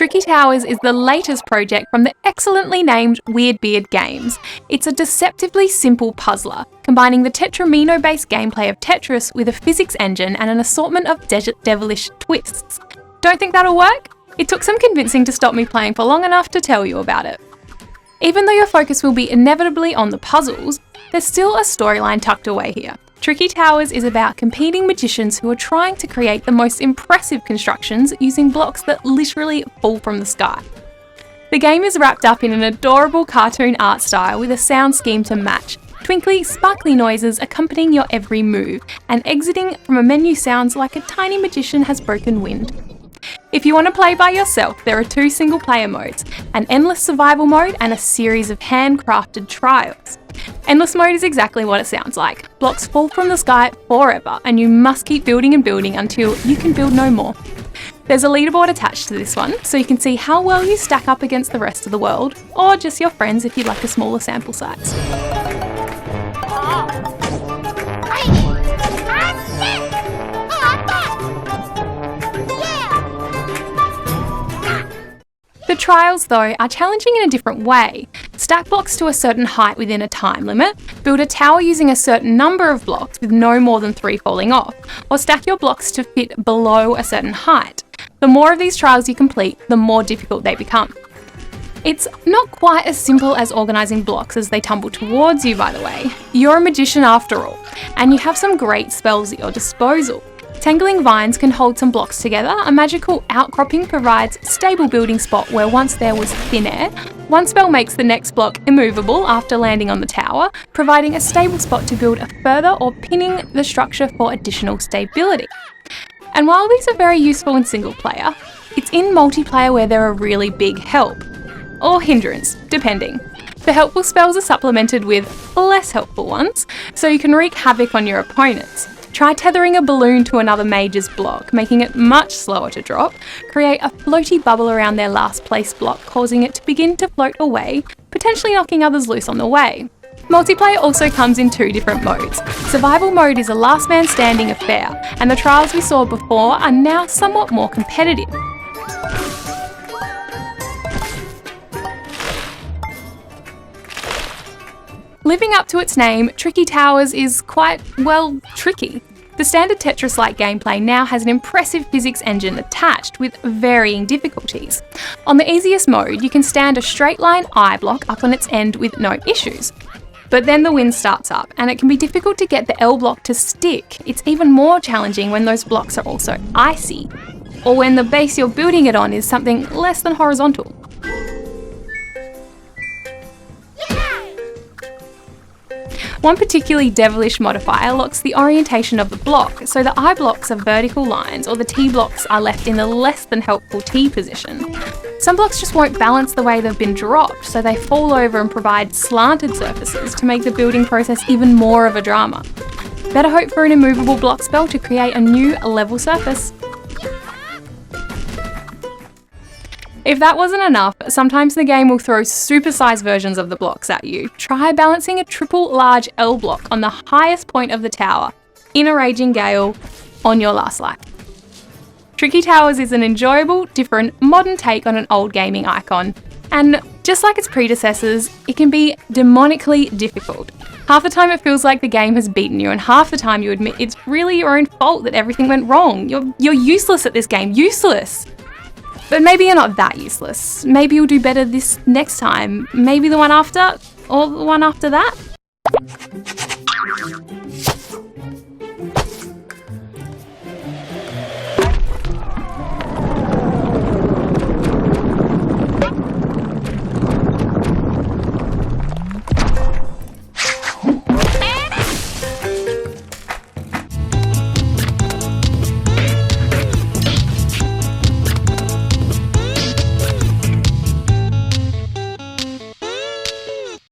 Tricky Towers is the latest project from the excellently named Weirdbeard Games. It's a deceptively simple puzzler, combining the Tetramino-based gameplay of Tetris with a physics engine and an assortment of devilish twists. Don't think that'll work? It took some convincing to stop me playing for long enough to tell you about it. Even though your focus will be inevitably on the puzzles, there's still a storyline tucked away here. Tricky Towers is about competing magicians who are trying to create the most impressive constructions using blocks that literally fall from the sky. The game is wrapped up in an adorable cartoon art style with a sound scheme to match, twinkly, sparkly noises accompanying your every move, and exiting from a menu sounds like a tiny magician has broken wind. If you want to play by yourself, there are 2 single-player modes, an endless survival mode and a series of handcrafted trials. Endless mode is exactly what it sounds like. Blocks fall from the sky forever, and you must keep building and building until you can build no more. There's a leaderboard attached to this one, so you can see how well you stack up against the rest of the world, or just your friends if you'd like a smaller sample size. The trials, though, are challenging in a different way. Stack blocks to a certain height within a time limit, build a tower using a certain number of blocks with no more than 3 falling off, or stack your blocks to fit below a certain height. The more of these trials you complete, the more difficult they become. It's not quite as simple as organising blocks as they tumble towards you, by the way. You're a magician after all, and you have some great spells at your disposal. Tangling vines can hold some blocks together. A magical outcropping provides a stable building spot where once there was thin air. One spell makes the next block immovable after landing on the tower, providing a stable spot to build a further or pinning the structure for additional stability. And while these are very useful in single player, it's in multiplayer where they're a really big help. Or hindrance, depending. The helpful spells are supplemented with less helpful ones, so you can wreak havoc on your opponents. Try tethering a balloon to another mage's block, making it much slower to drop. Create a floaty bubble around their last place block, causing it to begin to float away, potentially knocking others loose on the way. Multiplayer also comes in 2 different modes. Survival mode is a last man standing affair, and the trials we saw before are now somewhat more competitive. Living up to its name, Tricky Towers is quite, well, tricky. The standard Tetris-like gameplay now has an impressive physics engine attached with varying difficulties. On the easiest mode, you can stand a straight line I block up on its end with no issues. But then the wind starts up, and it can be difficult to get the L block to stick. It's even more challenging when those blocks are also icy, or when the base you're building it on is something less than horizontal. One particularly devilish modifier locks the orientation of the block, so the I blocks are vertical lines, or the T blocks are left in the less than helpful T position. Some blocks just won't balance the way they've been dropped, so they fall over and provide slanted surfaces to make the building process even more of a drama. Better hope for an immovable block spell to create a new level surface. If that wasn't enough, sometimes the game will throw supersized versions of the blocks at you. Try balancing a triple large L block on the highest point of the tower, in a raging gale, on your last life. Tricky Towers is an enjoyable, different, modern take on an old gaming icon. And just like its predecessors, it can be demonically difficult. Half the time it feels like the game has beaten you, and half the time you admit it's really your own fault that everything went wrong. You're useless at this game, useless! But maybe you're not that useless. Maybe you'll do better this next time. Maybe the one after, or the one after that.